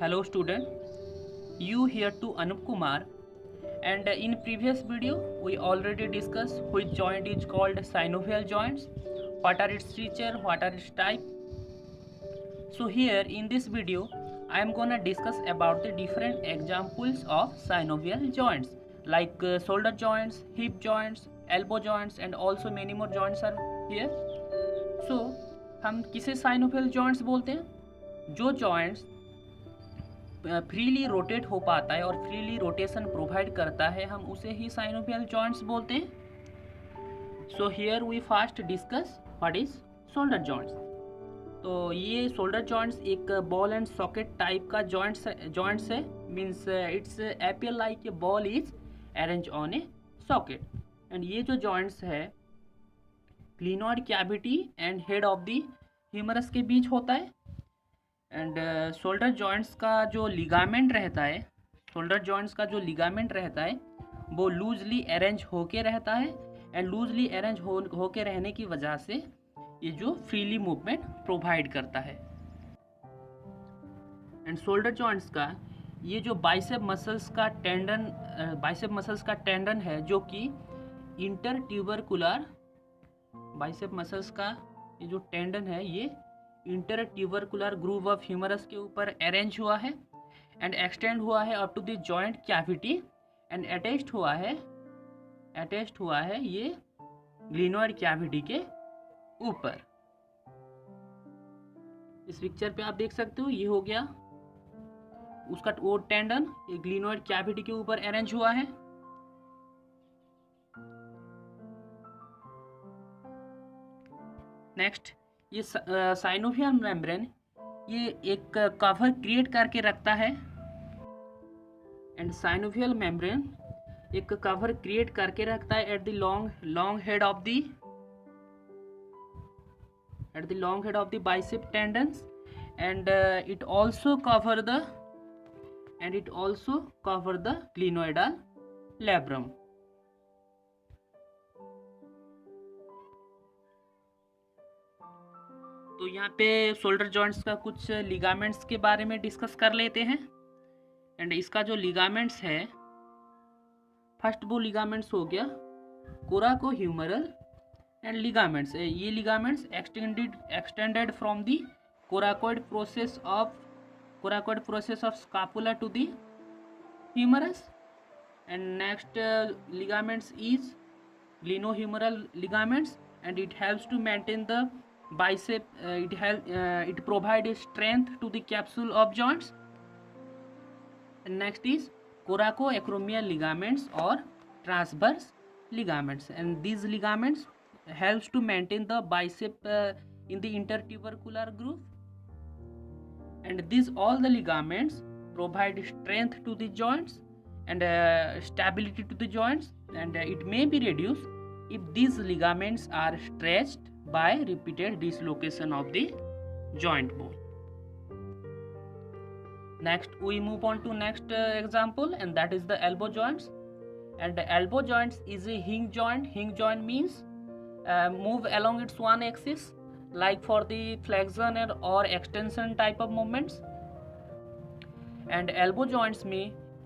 Hello student, you here to Anup Kumar, and in previous video we already discussed which joint is called synovial joints, what are its feature, what are its type. So here in this video I am gonna discuss about the different examples of synovial joints like shoulder joints, hip joints, elbow joints and also many more joints are here. So हम किसे synovial joints बोलते हैं? जो joints freely rotate हो पाता है और freely rotation provide करता है, हम उसे ही साइनोवियल जॉइंट्स बोलते हैं. So here we first discuss what is shoulder joints. तो ये शोल्डर जॉइंट्स एक बॉल एंड सॉकेट टाइप का जॉइंट्स है. Means it's appear like a ball is arrange on a socket. And ये जो जॉइंट्स है glenoid cavity and head of the humerus के बीच होता है. एंड शोल्डर जॉइंट्स का जो लिगामेंट रहता है, वो लूजली अरेंज होके रहता है. एंड लूजली अरेंज होके रहने की वजह से ये जो फ्रीली मूवमेंट प्रोवाइड करता है. एंड शोल्डर जॉइंट्स का ये जो बाइसेप मसल्स का टेंडन है, जो कि इंटरट्यूबरकुलर बाइसेप मसल्स का ये जो टेंडन है, ये इंटरट्यूबरकुलर ग्रूव ऑफ ह्यूमरस के ऊपर अरेंज हुआ है एंड एक्सटेंड हुआ है up to the joint cavity and attached हुआ है ये ग्लिनोइड कैविटी के ऊपर. इस पिक्चर पे आप देख सकते हो, ये हो गया उसका वो टेंडन, ये ग्लिनोइड कैविटी के ऊपर अरेंज हुआ है. नेक्स्ट, ये साइनोवियल मेम्ब्रेन ये एक कवर क्रिएट करके रखता है. एंड साइनोवियल मेम्ब्रेन एक कवर क्रिएट करके रखता है at the long head of the bicep tendons. And it also cover the glenoidal labrum. तो यहाँ पे शोल्डर जॉइंट्स का कुछ लिगामेंट्स के बारे में डिस्कस कर लेते हैं. एंड इसका जो लिगामेंट्स है, फर्स्ट वो लिगामेंट्स हो गया कोराकोह्यूमरल एंड लिगामेंट्स. ये ligaments extended from the coracoid process of scapula to the humerus. And next ligaments is glenohumeral ligaments and it helps to maintain the bicep. It provides strength to the capsule of joints. And next is coracoacromial ligaments or transverse ligaments, and these ligaments helps to maintain the bicep in the intertubercular groove. And these all the ligaments provide strength to the joints and stability to the joints, and it may be reduced if these ligaments are stretched by repeated dislocation of the joint bone. Next we move on to next example, and that is the elbow joints. And the elbow joints is a hinge joint. Hinge joint means move along its one axis, like for the flexion or extension type of movements. And elbow joints में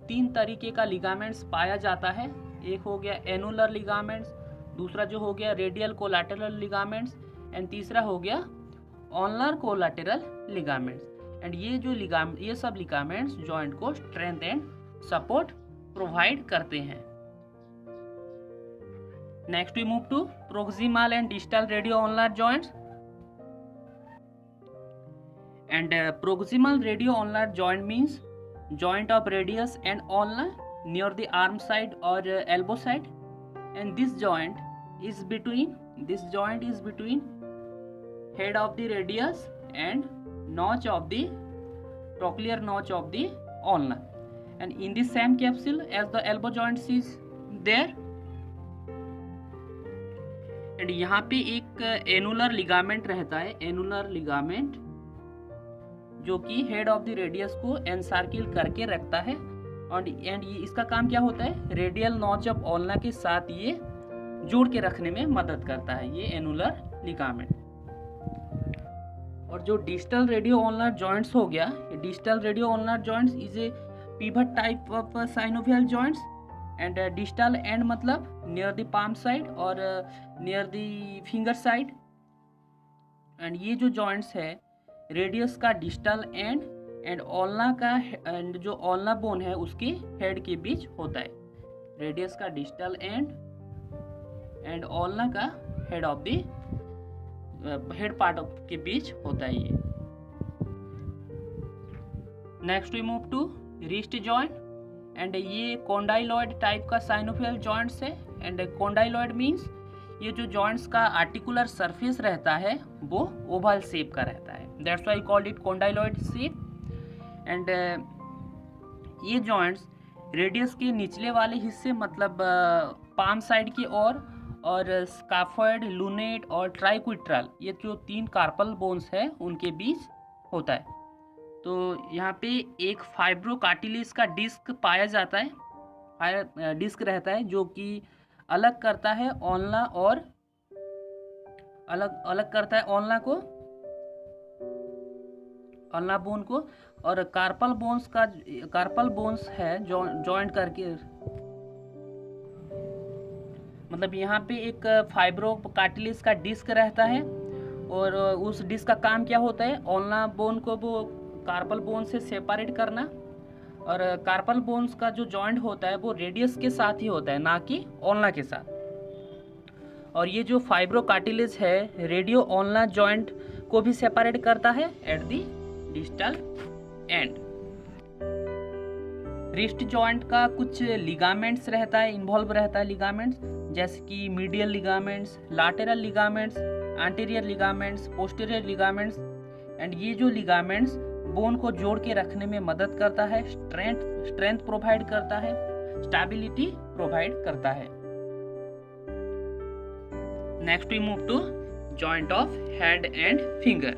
3 तरीके का ligaments पाया जाता है. एक हो गया annular ligaments, दूसरा जो हो गया रेडियल कोलैटरल लिगामेंट्स, एंड तीसरा हो गया ऑनलर कोलैटरल लिगामेंट्स. एंड ये सब लिगामेंट्स जॉइंट को स्ट्रेंथ एंड सपोर्ट प्रोवाइड करते हैं. Next we move to proximal and distal radio ulnar joints. And proximal radio ulnar joint means joint of radius and ulnar near the arm side or elbow side. And this joint is between head of the radius and notch of the trochlear notch of the ulna, and in the same capsule as the elbow joints is there. And यहाँ पे एक annular ligament रहता है, annular ligament जो कि head of the radius को एनसार्किल करके रखता है. एंड ये इसका काम क्या होता है, रेडियल नॉच ऑफ ओल्ना के साथ ये जोड़ के रखने में मदद करता है, ये एनुलर लिगामेंट. और जो डिजिटल रेडियो ulnar joints हो गया, digital radio ulnar joints is a pivot type of synovial joints and distal end मतलब near the palm side और near the finger side। And ये जो joints है रेडियस का डिजिटल एंड एंड ओल्ना का and जो ओल्ना बोन है उसके हेड के बीच होता है। रेडियस का डिजिटल एंड ओल्ना का head of the head part के बीच होता है ये। Next we move to wrist joint and ये कॉन्डाइलॉइड टाइप का साइनोफियल जॉइंट्स है। एंड कॉन्डाइलॉइड मीन्स ये जो जॉइंट्स का आर्टिकुलर सरफेस रहता है वो ओवल शेप का रहता है, that's why called it condyloid shape. And ये जॉइंट्स रेडियस के निचले वाले हिस्से मतलब पाम साइड की और स्काफॉइड, लूनेट और ट्राइक्विट्रल ये जो 3 कार्पल बोन्स है उनके बीच होता है। तो यहाँ पे एक फाइब्रोकार्टिलेज का डिस्क पाया जाता है, डिस्क रहता है जो कि अलग करता है ओल्ना और अलग करता है ओल्ना को, ओल्ना बोन को, और कार्पल बोन्स है जॉइंट करके मतलब यहाँ पे एक फाइब्रोकार्टिलेज का डिस्क रहता है और उस डिस्क का काम क्या होता है, ओल्ना बोन को वो कार्पल बोन से सेपरेट करना। और कार्पल बोन्स का जो जॉइंट होता है वो रेडियस के साथ ही होता है, ना कि ओल्ना के साथ। और ये जो फाइब्रोकार्टिलेज है रेडियो ओल्ना जॉइंट को भी सेपरेट करता है at the digital and. Wrist joint का कुछ लिगामेंट्स रहता है, इन्वॉल्व रहता है लिगामेंट्स, जैसे कि medial ligaments, lateral ligaments, anterior ligaments, posterior ligaments. And ये जो लिगामेंट्स बोन को जोड़ के रखने में मदद करता है, स्ट्रेंथ प्रोवाइड करता है, स्टेबिलिटी प्रोवाइड करता है। Next we move to joint of head and finger.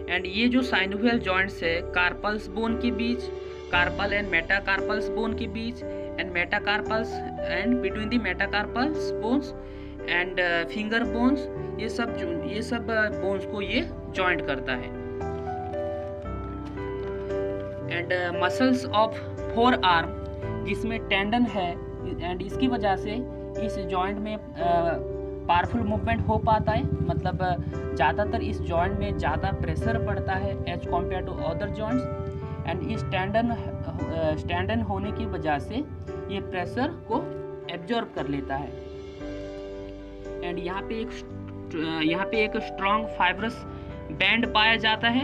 And ये जो साइनोवियल जॉइंट्स है कार्पल्स बोन के बीच, कार्पल एंड मेटाकार्पल्स बोन के बीच, and metacarpals and between the metacarpals bones and finger bones, ये सब बोन्स को ये जॉइंट करता है। And muscles of forearm जिसमें टेंडन है एंड इसकी वजह से इस जॉइंट में पावरफुल मूवमेंट हो पाता है, मतलब ज़्यादातर इस जॉइंट में ज़्यादा प्रेशर पड़ता है as compare to other joints. And इस टेंडन होने की वजह से ये प्रेशर को एब्जॉर्ब कर लेता है। एंड यहाँ पे एक स्ट्रॉन्ग फाइब्रस बैंड पाया जाता है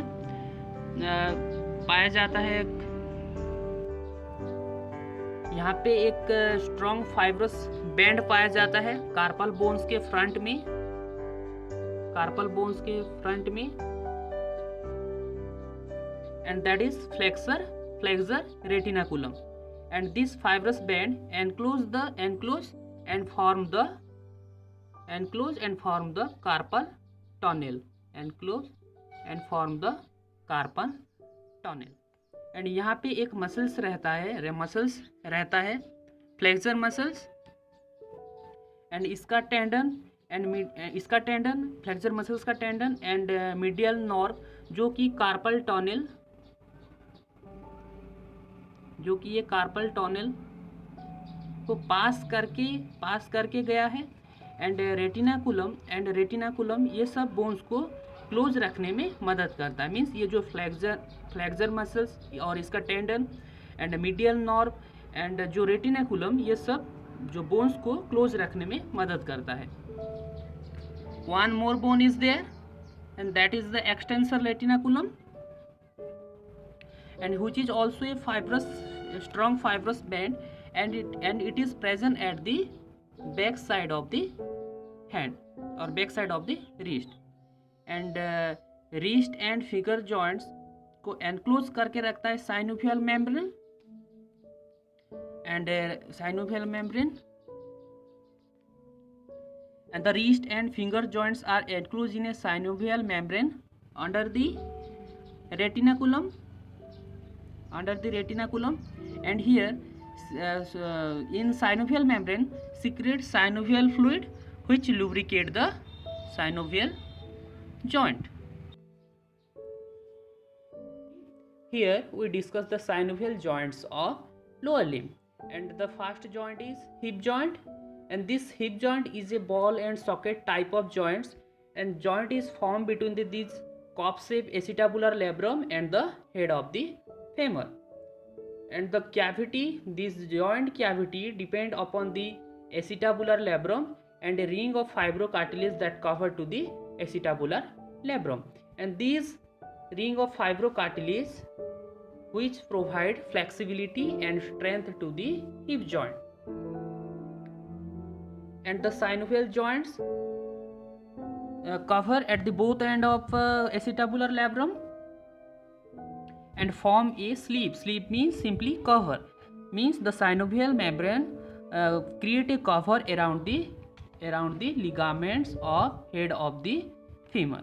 यहाँ पे एक स्ट्रॉन्ग फाइब्रस बैंड पाया जाता है कार्पल बोन्स के फ्रंट में, and that is flexor retinaculum. And this fibrous band enclose and form the carpal tunnel। And यहाँ पे एक मसल्स रहता है फ्लेक्सर मसल्स, एंड इसका टेंडन फ्लेक्सर मसल्स का टेंडन एंड मीडियल नर्व जो कि ये कार्पल टनल को पास करके गया है। एंड रेटिनाकुलम ये सब बोन्स को क्लोज रखने में मदद करता है। मीन्स ये जो फ्लेक्सर मसल्स और इसका tendon and medial nerve and जो रेटिनाकुलम ये सब जो बोन्स को क्लोज रखने में मदद करता है। One more bone is there and that is the extensor retinaculum and which is also a strong fibrous band and it is present at the back side of the hand or back side of the wrist। and wrist and finger joints को enclose करके रखता है synovial membrane and the wrist and finger joints are enclosed in a synovial membrane under the retinaculum and here in synovial membrane secretes synovial fluid which lubricate the synovial joint। here we discuss the synovial joints of lower limb, and the first joint is hip joint, and this hip joint is a ball and socket type of joints, and joint is formed between these cup shaped acetabular labrum and the head of the femur. And the cavity, this joint cavity depend upon the acetabular labrum and a ring of fibrocartilage that cover to the acetabular labrum, and these ring of fibrocartilage which provide flexibility and strength to the hip joint. And the synovial joints cover at the both end of acetabular labrum and form a sleeve. Sleeve means simply cover, means the synovial membrane create a cover around the ligaments of head of the femur.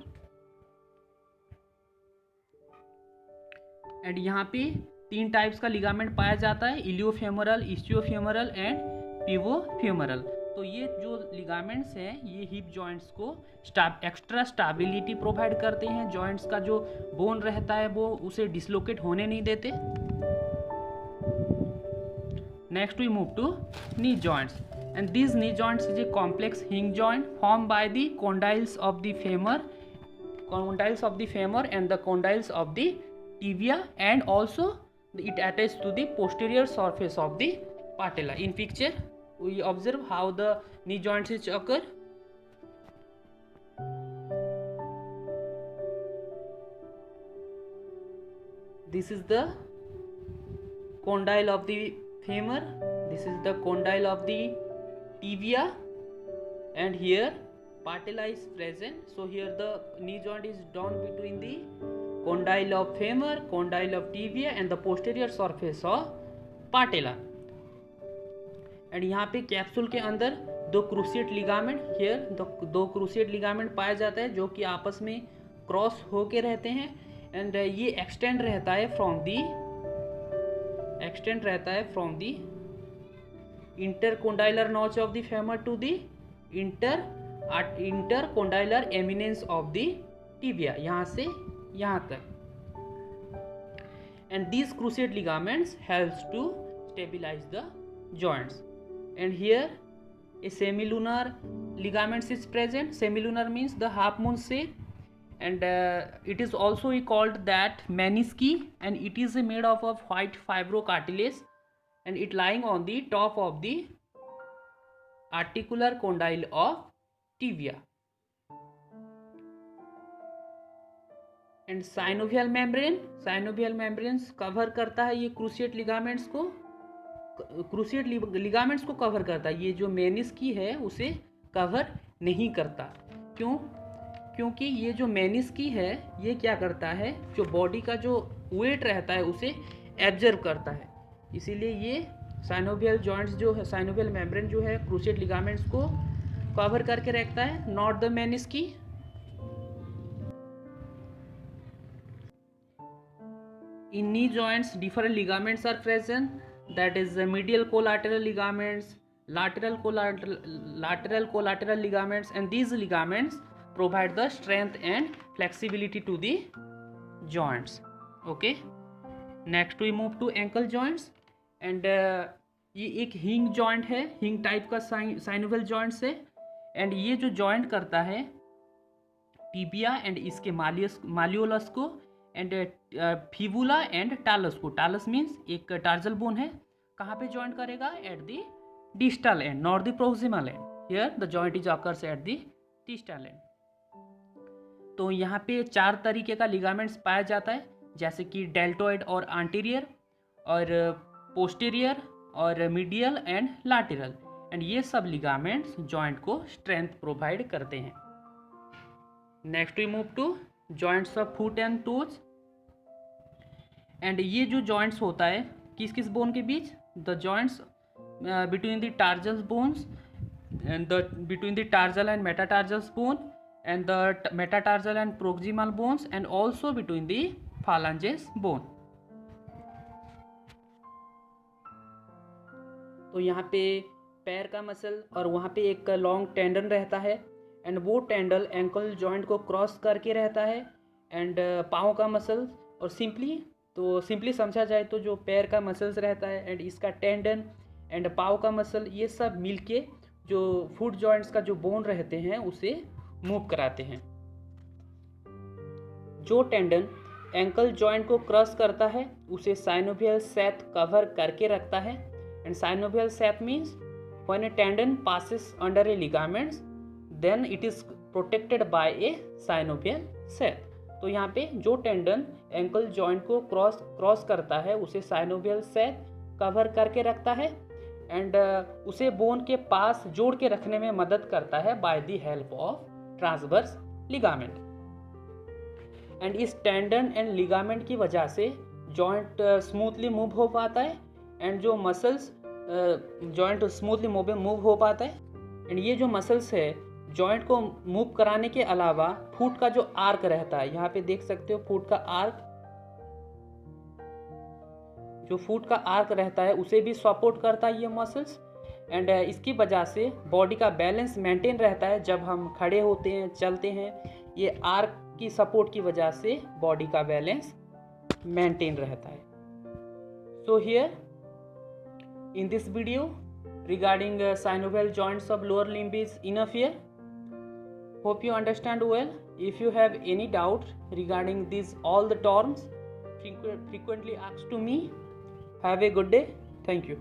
And यहाँ पे 3 types का ligament पाया जाता है, इलियोफेमोरल, इस्चियोफेमोरल and पिवोफेमोरल। तो ये जो ligaments हैं ये हिप जॉइंट्स को एक्स्ट्रा स्टेबिलिटी प्रोवाइड करते हैं, जॉइंट्स का जो बोन रहता है वो उसे डिसलोकेट होने नहीं देते। Next we move to knee joints, and this knee joints is a complex hinge joint form by the condyles of the femur and the condyles of the tibia, and also it attaches to the posterior surface of the patella. In picture we observe how the knee joints occur. This is the condyle of the femur, this is the condyle of the tibia, and here patella is present. So here the knee joint is down between the condyle of femur, condyle of tibia and the posterior surface of patella. And यहाँ पे capsule के अंदर 2 cruciate ligament, here 2 cruciate ligament पाया जाता है जो कि आपस में क्रॉस होके रहते हैं, एंड ये एक्सटेंड रहता है from the intercondylar notch of the femur to the intercondylar eminence of the tibia, यहाँ से यहाँ तक। And these cruciate ligaments helps to stabilize the joints. And here a semilunar ligaments is present. Semilunar means the half moon shape, and it is also called that menisci, and it is made of white fibrocartilage, and it lying on the top of the articular condyle of tibia. And synovial membranes cover करता है ये cruciate ligaments को, cruciate ligaments को cover करता है, ये जो मेनिस्की है उसे कवर नहीं करता। क्यों? क्योंकि ये जो मेनिस्की है ये क्या करता है, जो बॉडी का जो वेट रहता है उसे एब्जर्व करता है, इसीलिए ये साइनोवियल जॉइंट्स जो है, साइनोवियल मेम्ब्रेन जो है क्रूसिएट लिगामेंट्स को कवर करके रखता है, not the menisci. In knee joints different ligaments are present, that is the medial collateral ligaments, lateral collateral ligaments, and these ligaments provide the strength and flexibility to the joints. Okay, next we move to ankle joints, and ये एक हिंग joint है, हिंग type का synovial joints है, and ये जो joint करता है टिबिया एंड इसके मालियोलस को, एंड फिबुला एंड टालस को। टालस मीन्स एक टार्जल बोन है, कहाँ पे जॉइंट करेगा, at the distal end not the proximal and, here the joint is occurs at the distal end. तो यहाँ पे 4 तरीके का लिगामेंट्स पाया जाता है, जैसे कि डेल्टोइड और एंटीरियर और पोस्टीरियर और मीडियल एंड लैटरल, एंड ये सब लिगामेंट्स जॉइंट को स्ट्रेंथ प्रोवाइड करते हैं। Next we move to joints of foot and toes, and ये जो जॉइंट्स होता है किस किस बोन के बीच, the joints between the tarsal bones and between the tarsal and metatarsals bone and the metatarsal and proximal bones, and also between the phalanges bone. तो यहाँ पे पैर का मसल और वहाँ पे एक लॉन्ग टेंडन रहता है, एंड वो टेंडल एंकल जॉइंट को क्रॉस करके रहता है, एंड पाँव का मसल और सिंपली तो सिंपली समझा जाए तो जो पैर का मसल्स रहता है एंड इसका टेंडन एंड पाव का मसल, ये सब मिलके जो फुट जॉइंट्स का जो बोन रहते हैं उसे मूव कराते हैं। जो टेंडन एंकल जॉइंट को क्रॉस करता है उसे साइनोवियल शेथ कवर करके रखता है। And synovial sheath means when a tendon passes under a ligaments then it is protected by a synovial sheath. तो यहाँ पे जो टेंडन एंकल जॉइंट को क्रॉस करता है उसे साइनोवियल शेथ कवर करके रखता है एंड उसे बोन के पास जोड़ के रखने में मदद करता है by the help of transverse ligament. And इस टेंडन एंड लिगामेंट की वजह से जॉइंट स्मूथली मूव हो पाता है एंड जो मसल्स जॉइंट स्मूथली मूव हो पाता है। एंड ये जो मसल्स है जॉइंट को मूव कराने के अलावा फुट का जो आर्क रहता है, यहाँ पे देख सकते हो फुट का आर्क, जो फुट का आर्क रहता है उसे भी सपोर्ट करता है ये मसल्स। एंड इसकी वजह से बॉडी का बैलेंस मेंटेन रहता है। जब हम खड़े होते हैं, चलते हैं, ये आर्क की सपोर्ट की वजह से बॉडी का बैलेंस मेंटेन रहता है। So here in this video regarding synovial joints of lower limb is enough here. Hope you understand well. If you have any doubt regarding these all the terms, frequently asked to me. Have a good day. Thank you.